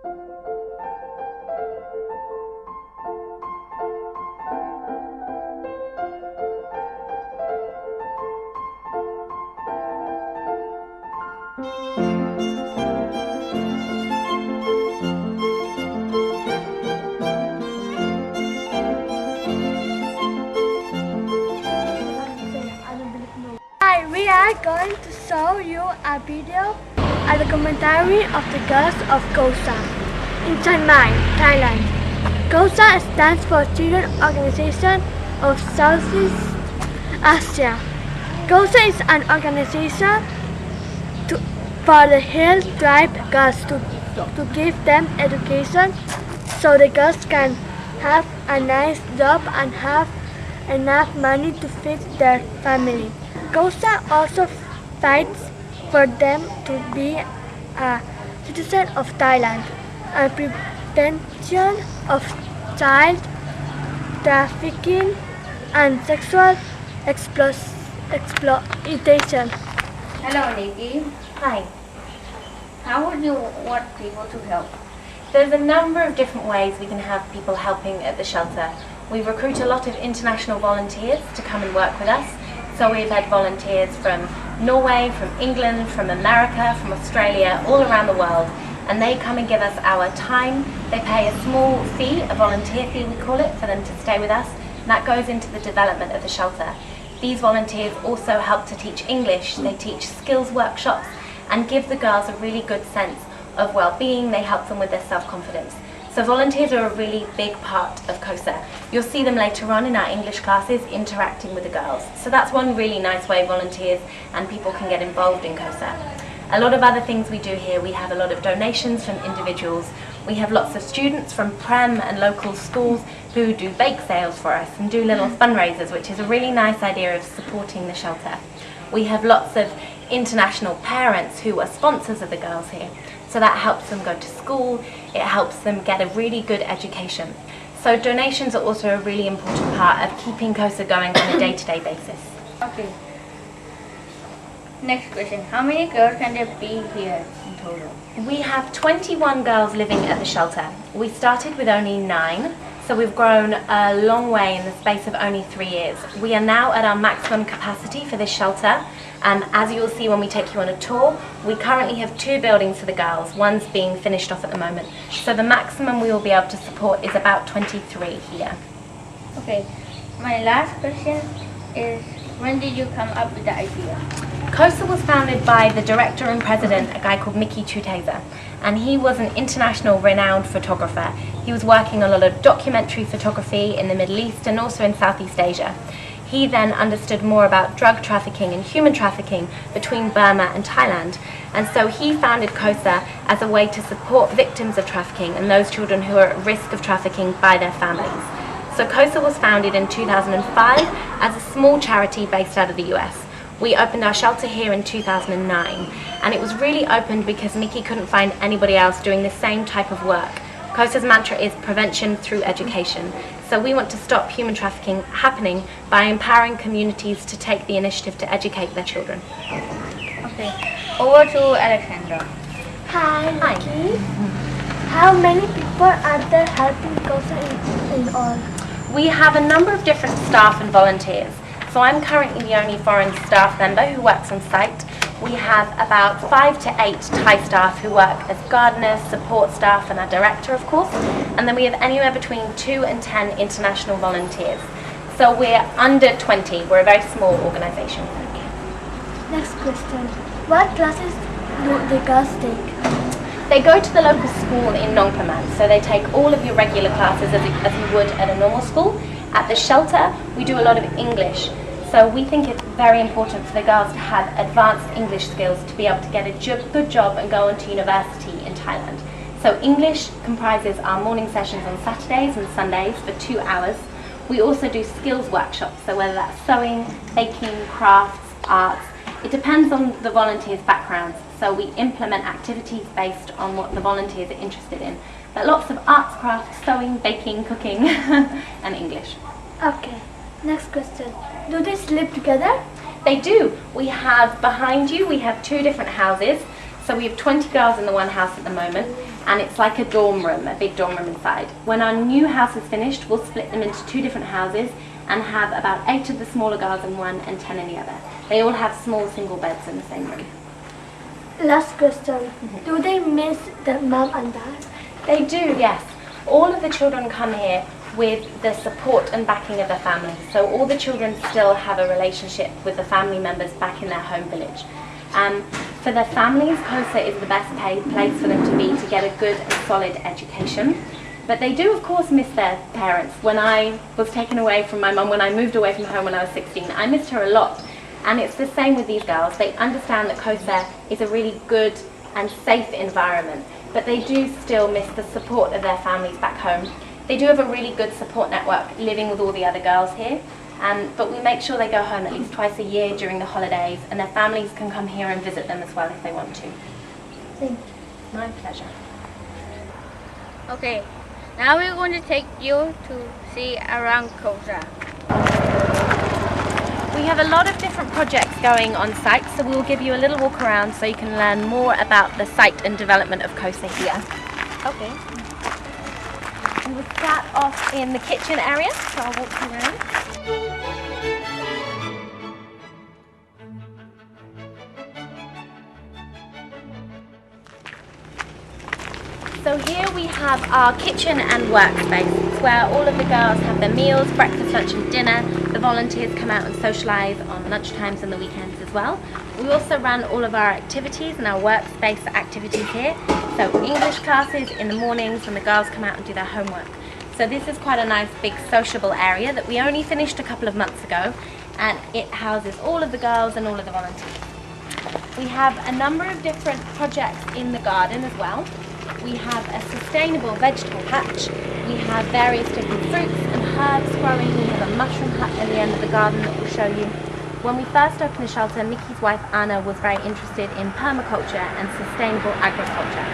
Hi, we are going to show you a video, a documentary of the girls of Cosa in Chiang Mai, Thailand. Cosa stands for Children Organization of Southeast Asia. Cosa is an organization for the Hill Tribe girls to give them education so the girls can have a nice job and have enough money to feed their family. Cosa also fights for them to be a citizen of Thailand and prevention of child trafficking and sexual exploitation. Hello, Nikki. Hi. How would you want people to help? There's a number of different ways we can have people helping at the shelter. We recruit a lot of international volunteers to come and work with us. So we've had volunteers from Norway, from England, from America, from Australia, all around the world. And they come and give us our time. They pay a small fee, a volunteer fee we call it, for them to stay with us. And that goes into the development of the shelter. These volunteers also help to teach English. They teach skills workshops and give the girls a really good sense of well-being. They help them with their self-confidence. So volunteers are a really big part of COSA. You'll see them later on in our English classes interacting with the girls. So that's one really nice way volunteers and people can get involved in COSA. A lot of other things we do here, we have a lot of donations from individuals. We have lots of students from Prem and local schools who do bake sales for us and do little fundraisers, which is a really nice idea of supporting the shelter. We have lots of international parents who are sponsors of the girls here. So that helps them go to school, it helps them get a really good education. So donations are also a really important part of keeping COSA going on a day-to-day basis. Okay. Next question. How many girls can there be here in total? We have 21 girls living at the shelter. We started with only 9, so we've grown a long way in the space of only 3 years. We are now at our maximum capacity for this shelter. As you'll see when we take you on a tour, we currently have 2 buildings for the girls, one's being finished off at the moment. So the maximum we will be able to support is about 23 here. Okay, my last question is, when did you come up with the idea? COSA was founded by the director and president, a guy called Mickey Chuteza, and he was an international renowned photographer. He was working on a lot of documentary photography in the Middle East and also in Southeast Asia. He then understood more about drug trafficking and human trafficking between Burma and Thailand. And so he founded COSA as a way to support victims of trafficking and those children who are at risk of trafficking by their families. So COSA was founded in 2005 as a small charity based out of the US. We opened our shelter here in 2009, and it was really opened because Mickey couldn't find anybody else doing the same type of work. COSA's mantra is prevention through education. So we want to stop human trafficking happening by empowering communities to take the initiative to educate their children. Okay, over to Alexandra. Hi, Nikki. How many people are there helping COSA in all? We have a number of different staff and volunteers. So I'm currently the only foreign staff member who works on site. We have about 5 to 8 Thai staff who work as gardeners, support staff, and our director, of course. And then we have anywhere between 2 and 10 international volunteers. So we're under 20. We're a very small organisation. Next question. What classes do the girls take? They go to the local school in Nong Praman. So they take all of your regular classes as you would at a normal school. At the shelter, we do a lot of English. So we think it's very important for the girls to have advanced English skills to be able to get a good job and go on to university in Thailand. So English comprises our morning sessions on Saturdays and Sundays for 2 hours. We also do skills workshops, so whether that's sewing, baking, crafts, arts. It depends on the volunteers' backgrounds, so we implement activities based on what the volunteers are interested in. But lots of arts, crafts, sewing, baking, cooking, and English. Okay, next question. Do they live together? They do. We have, behind you, we have 2 different houses. So we have 20 girls in the one house at the moment, and it's like a dorm room, a big dorm room inside. When our new house is finished, we'll split them into 2 different houses and have about 8 of the smaller girls in one and 10 in the other. They all have small single beds in the same room. Last question. Do they miss the mom and dad? They do, yes. All of the children come here with the support and backing of their families. So all the children still have a relationship with the family members back in their home village. For their families, Cosa is the best paid place for them to be to get a good and solid education. But they do, of course, miss their parents. When I was taken away from my mum, when I moved away from home when I was 16, I missed her a lot. And it's the same with these girls. They understand that Cosa is a really good and safe environment, but they do still miss the support of their families back home. They do have a really good support network living with all the other girls here, but we make sure they go home at least twice a year during the holidays, and their families can come here and visit them as well if they want to. Thank you. My pleasure. Okay, now we're going to take you to see around Cosa. We have a lot of different projects going on site, so we'll give you a little walk around so you can learn more about the site and development of Cosa here. Okay. We will start off in the kitchen area, so I'll walk you around. So here we have our kitchen and workspace. It's where all of the girls have their meals, breakfast, lunch and dinner. The volunteers come out and socialise on lunch times and the weekends as well. We also run all of our activities and our workspace activities here. So English classes in the mornings when the girls come out and do their homework. So this is quite a nice big sociable area that we only finished a couple of months ago, and it houses all of the girls and all of the volunteers. We have a number of different projects in the garden as well. We have a sustainable vegetable patch. We have various different fruits and herbs growing. We have a mushroom hut at the end of the garden that we'll show you. When we first opened the shelter, Mickey's wife Anna was very interested in permaculture and sustainable agriculture.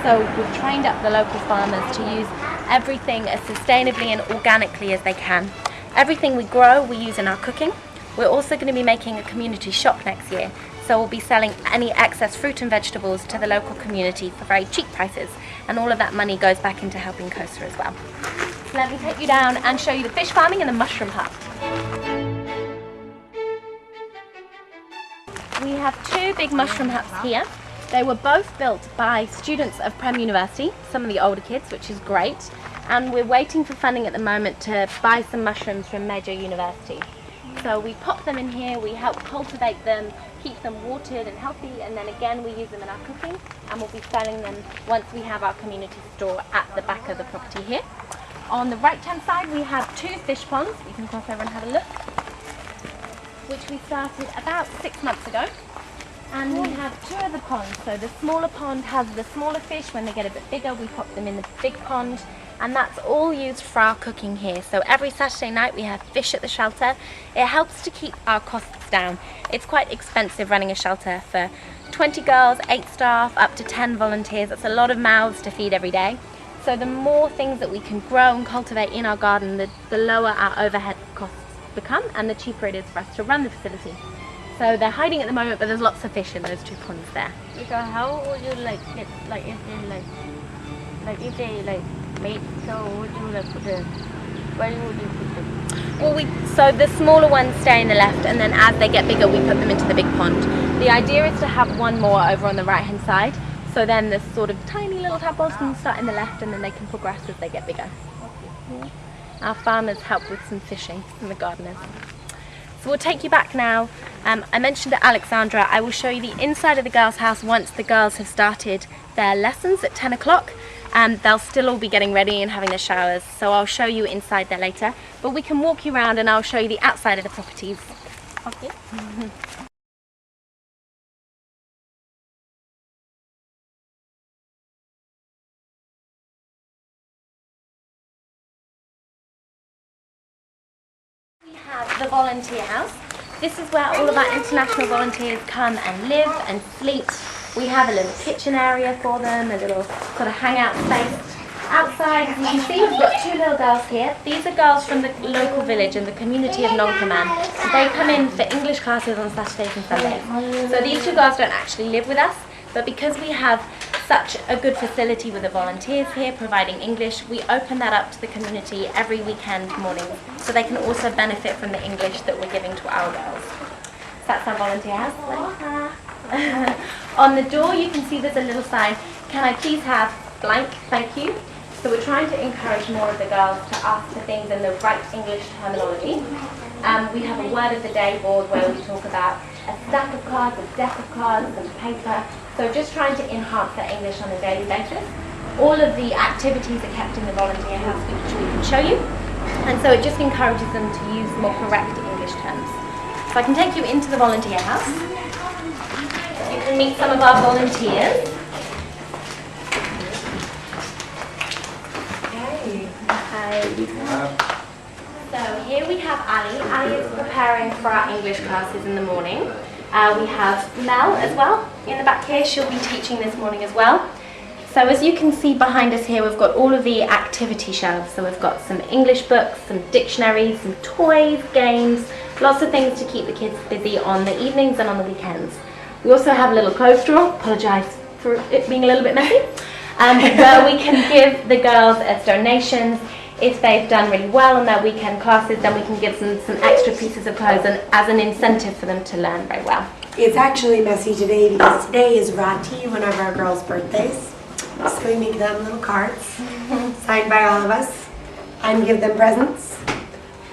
So we've trained up the local farmers to use everything as sustainably and organically as they can. Everything we grow we use in our cooking. We're also going to be making a community shop next year. So we'll be selling any excess fruit and vegetables to the local community for very cheap prices, and all of that money goes back into helping Cosa as well. So let me take you down and show you the fish farming and the mushroom hut. We have 2 big mushroom huts here. They were both built by students of Prem University, some of the older kids, which is great, and we're waiting for funding at the moment to buy some mushrooms from Major University. So we pop them in here, we help cultivate them, keep them watered and healthy, and then again we use them in our cooking, and we'll be selling them once we have our community store at the back of the property here. On the right hand side we have 2 fish ponds. We can cross over and have a look, which we started about 6 months ago. And we have 2 other ponds. So the smaller pond has the smaller fish. When they get a bit bigger we pop them in the big pond, and that's all used for our cooking here. So every Saturday night we have fish at the shelter. It helps to keep our costs down. It's quite expensive running a shelter for 20 girls, 8 staff, up to 10 volunteers. That's a lot of mouths to feed every day. So the more things that we can grow and cultivate in our garden, the lower our overhead costs become, and the cheaper it is for us to run the facility. So they're hiding at the moment, but there's lots of fish in those 2 ponds there. Because how would you get if they mate, so would you put them? Where would you put them? Well, so the smaller ones stay in the left, and then as they get bigger we put them into the big pond. The idea is to have 1 more over on the right hand side, so then the sort of tiny little tadpoles can start in the left and then they can progress as they get bigger. Okay. Our farmers help with some fishing from the gardeners. So we'll take you back now. I mentioned to Alexandra, I will show you the inside of the girls' house once the girls have started their lessons at 10 o'clock. They'll still all be getting ready and having their showers, so I'll show you inside there later. But we can walk you around and I'll show you the outside of the properties. Okay. We have the volunteer house. This is where all of our international volunteers come and live and sleep. We have a little kitchen area for them, a little sort of hangout space. Outside, as you can see, we've got 2 little girls here. These are girls from the local village and the community of Nongkaman. They come in for English classes on Saturdays and Sundays. So these 2 girls don't actually live with us, but because we have such a good facility with the volunteers here providing English, we open that up to the community every weekend morning so they can also benefit from the English that we're giving to our girls. So that's our volunteer house. On the door you can see there's a little sign, "Can I please have blank, thank you." So we're trying to encourage more of the girls to ask for things in the right English terminology. We have a word of the day board where we talk about a stack of cards, a deck of cards, and paper. So just trying to enhance their English on a daily basis. All of the activities are kept in the volunteer house, which we can show you. And so it just encourages them to use more correct English terms. So I can take you into the volunteer house. You can meet some of our volunteers. Hi. So here we have Ali. Ali is preparing for our English classes in the morning. We have Mel as well in the back here. She'll be teaching this morning as well. So as you can see behind us here, we've got all of the activity shelves. So we've got some English books, some dictionaries, some toys, games, lots of things to keep the kids busy on the evenings and on the weekends. We also have a little clothes drawer, apologise for it being a little bit messy, where we can give the girls as donations. If they've done really well on their weekend classes, then we can give them some extra pieces of clothes and as an incentive for them to learn very well. It's actually messy today because today is Rati, one of our girls' birthdays. So we make them little cards signed by all of us and give them presents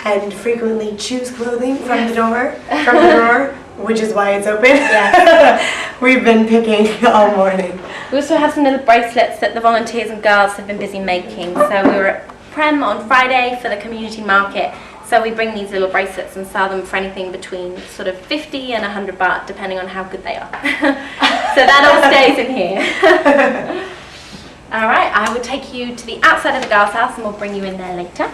and frequently choose clothing from the drawer, which is why it's open. Yeah. We've been picking all morning. We also have some little bracelets that the volunteers and girls have been busy making. So we were at Prem on Friday for the community market. So we bring these little bracelets and sell them for anything between sort of 50 and 100 baht, depending on how good they are. So that all stays in here. All right, I will take you to the outside of the girls' house and we'll bring you in there later.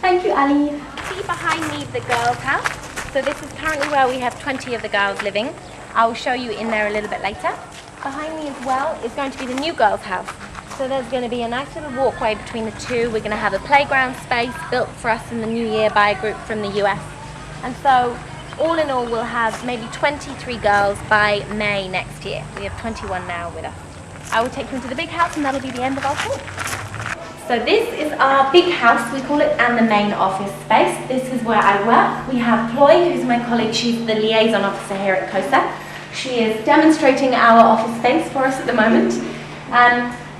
Thank you, Ali. See behind me the girls' house. So this is currently where we have 20 of the girls living. I will show you in there a little bit later. Behind me as well is going to be the new girls' house. So there's going to be a nice little walkway between the two. We're going to have a playground space built for us in the new year by a group from the US. And so all in all we'll have maybe 23 girls by May next year. We have 21 now with us. I will take you into the big house and that'll be the end of our tour. So this is our big house, we call it, and the main office space. This is where I work. We have Ploy, who's my colleague. She's the liaison officer here at Cosa. She is demonstrating our office space for us at the moment.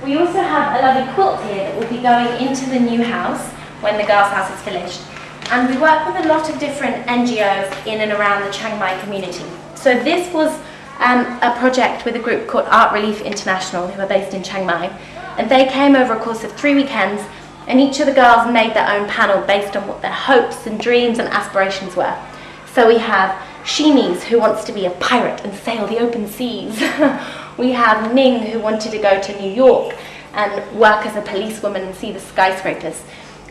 We also have a lovely quilt here that will be going into the new house when the girls' house is finished. And we work with a lot of different NGOs in and around the Chiang Mai community. So this was a project with a group called Art Relief International, who are based in Chiang Mai. And they came over a course of 3 weekends, and each of the girls made their own panel based on what their hopes and dreams and aspirations were. So we have Shini's, who wants to be a pirate and sail the open seas. We have Ning, who wanted to go to New York and work as a policewoman and see the skyscrapers.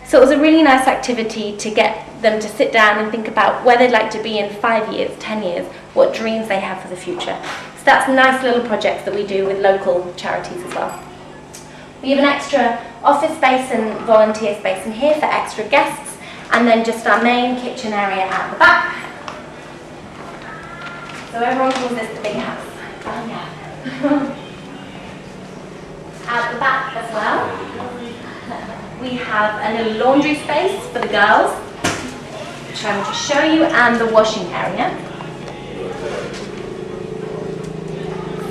So it was a really nice activity to get them to sit down and think about where they'd like to be in 5 years, 10 years, what dreams they have for the future. So that's nice little projects that we do with local charities as well. We have an extra office space and volunteer space in here for extra guests, and then just our main kitchen area at the back. So everyone calls this the big house. Oh yeah. At the back as well, we have a little laundry space for the girls, which I will just show you, and the washing area.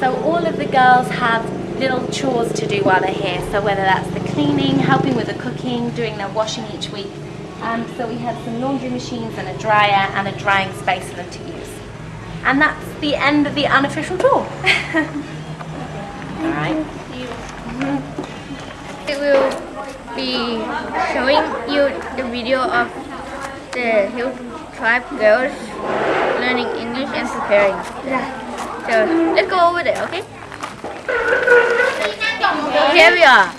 So all of the girls have little chores to do while they're here. So whether that's the cleaning, helping with the cooking, doing their washing each week. So we have some laundry machines and a dryer and a drying space for them to use. And that's the end of the unofficial tour. Alright. We will be showing you the video of the Hill Tribe girls learning English and preparing. So let's go over there, okay? Here we are.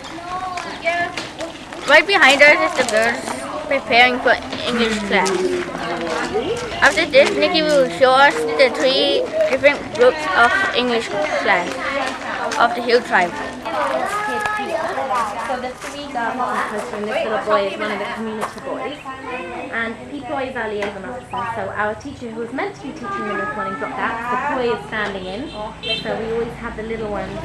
Right behind us is the girls preparing for English class. After this, Nikki will show us the 3 different groups of English class of the Hill Tribe. So the 3 girls and this little boy is one of the community boys. And Ploy is our liaison officer. So our teacher who was meant to be teaching them this morning dropped out. So Ploy is standing in. So we always have the little ones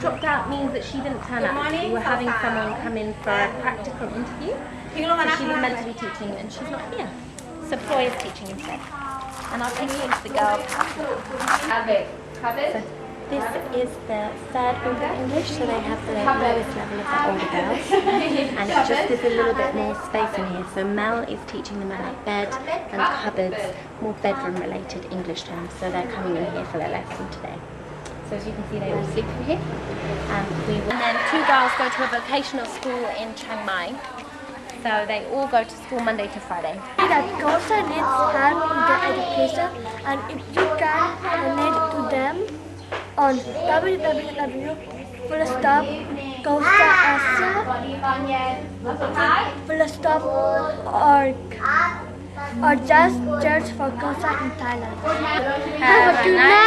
Dropped out means that she didn't turn up. We were having someone come in for a practical interview. So she was meant to be teaching and she's not here. So Ploy is teaching instead. And I'll take you into the girls' house now. So this is the third group of English, so they have the lowest level of the older girls. And it just is a little bit more space in here. So Mel is teaching them about bed and cupboards, more bedroom related English terms. So they're coming in here for their lesson today. So as you can see, they all sleep in here. And then 2 girls go to a vocational school in Chiang Mai. So they all go to school Monday to Friday. That Cosa needs help in their education, and if you can donate to them on www.cosa.org or just search for Cosa in Thailand. Have a good night.